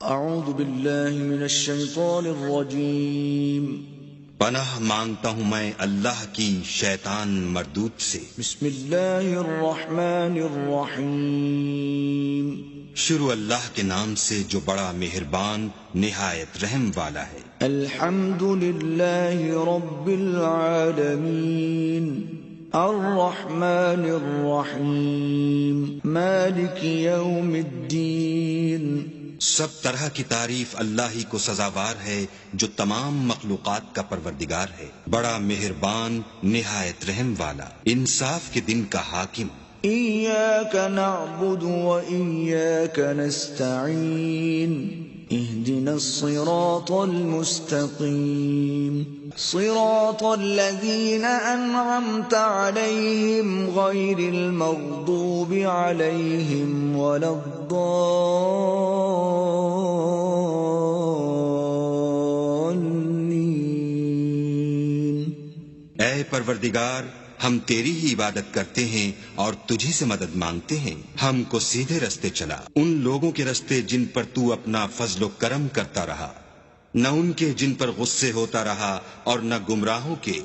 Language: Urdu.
اعوذ باللہ من الشیطان الرجیم پناہ مانگتا ہوں میں اللہ کی شیطان مردود سے۔ بسم اللہ الرحمن الرحیم شروع اللہ کے نام سے جو بڑا مہربان نہایت رحم والا ہے۔ الحمد للہ رب العالمین الرحمن الرحیم مالک یوم الدین۔ سب طرح کی تعریف اللہ ہی کو سزاوار ہے جو تمام مخلوقات کا پروردگار ہے، بڑا مہربان نہایت رحم والا، انصاف کے دن کا حاکم۔ ایاک نعبد و ایاک نستعین اہدنا الصراط المستقیم صراط الذین انعمت علیہم غیر المغضوب علیہم ولا الضالین۔ اے پروردگار، ہم تیری ہی عبادت کرتے ہیں اور تجھی سے مدد مانگتے ہیں، ہم کو سیدھے رستے چلا، ان لوگوں کے رستے جن پر تو اپنا فضل و کرم کرتا رہا، نہ ان کے جن پر غصے ہوتا رہا، اور نہ گمراہوں کے